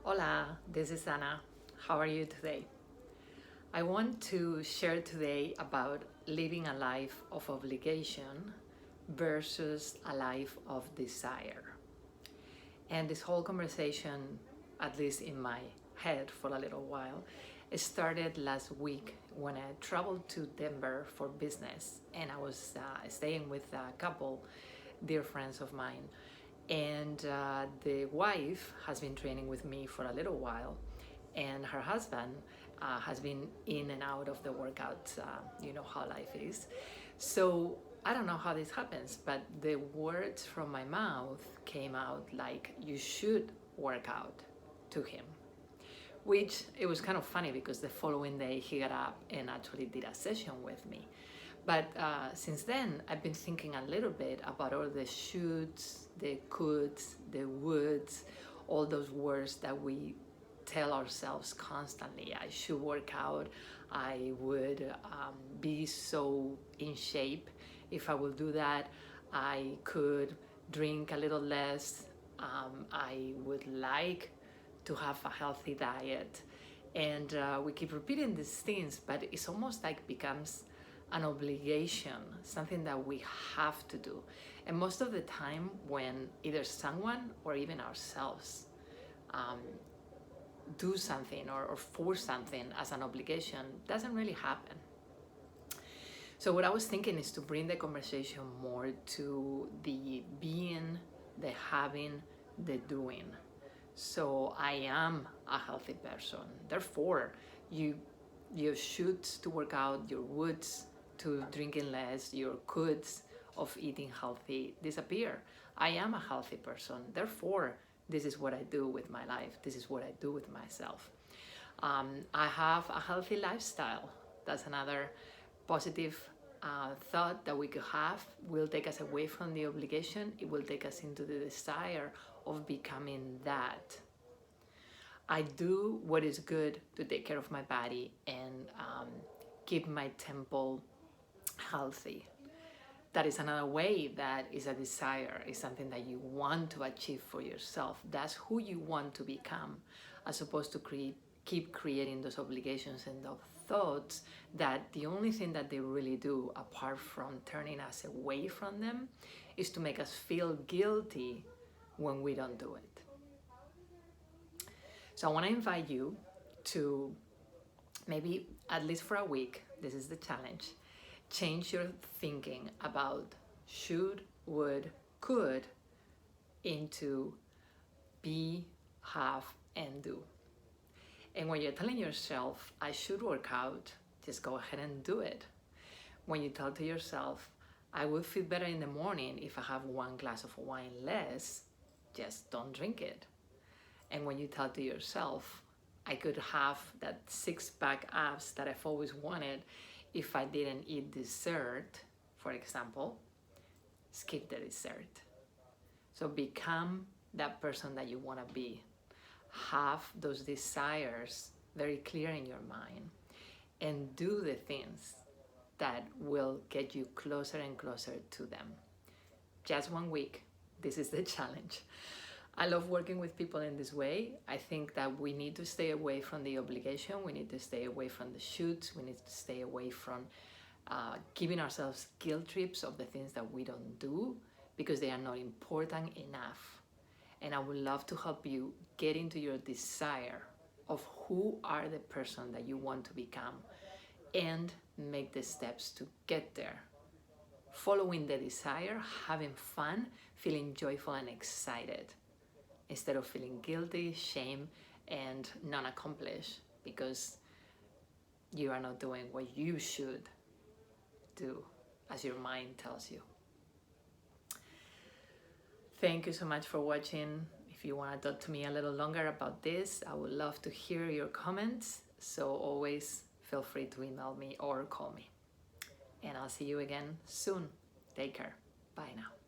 Hola, this is Anna. How are you today? I want to share today about living a life of obligation versus a life of desire. And this whole conversation, at least in my head for a little while, it started last week when I traveled to Denver for business, and I was staying with a couple dear friends of mine. And the wife has been training with me for a little while, and her husband has been in and out of the workouts. You know how life is. So I don't know how this happens, but the words from my mouth came out like, you should work out, to him. Which it was kind of funny because the following day he got up and actually did a session with me. But since then, I've been thinking a little bit about all the shoulds, the coulds, the woulds, all those words that we tell ourselves constantly. I should work out. I would be so in shape if I will do that. I could drink a little less. I would like to have a healthy diet. And we keep repeating these things, but it's almost like becomes an obligation, something that we have to do. And most of the time when either someone or even ourselves do something or force something as an obligation, doesn't really happen. So what I was thinking is to bring the conversation more to the being, the having, the doing. So I am a healthy person. Therefore, your shoulds to work out, your woulds to drinking less, your coulds of eating healthy disappear. I am a healthy person. Therefore, this is what I do with my life. This is what I do with myself. I have a healthy lifestyle. That's another positive thought that we could have. Will take us away from the obligation. It will take us into the desire of becoming that. I do what is good to take care of my body and keep my temple healthy. That is another way that is a desire, is something that you want to achieve for yourself. That's who you want to become, as opposed to keep creating those obligations and those thoughts that the only thing that they really do, apart from turning us away from them, is to make us feel guilty when we don't do it. So I want to invite you to maybe, at least for a week, this is the challenge, change your thinking about should, would, could into be, have, and do. And when you're telling yourself, I should work out, just go ahead and do it. When you tell to yourself, I will feel better in the morning if I have one glass of wine less, just don't drink it. And when you tell to yourself, I could have that six-pack abs that I've always wanted if I didn't eat dessert, for example, skip the dessert. So become that person that you want to be. Have those desires very clear in your mind and do the things that will get you closer and closer to them. Just 1 week. This is the challenge. I love working with people in this way. I think that we need to stay away from the obligation. We need to stay away from the shoulds. We need to stay away from giving ourselves guilt trips of the things that we don't do because they are not important enough. And I would love to help you get into your desire of who are the person that you want to become and make the steps to get there. Following the desire, having fun, feeling joyful and excited, instead of feeling guilty, shame, and non-accomplished because you are not doing what you should do as your mind tells you. Thank you so much for watching. If you want to talk to me a little longer about this, I would love to hear your comments. So always feel free to email me or call me. And I'll see you again soon. Take care. Bye now.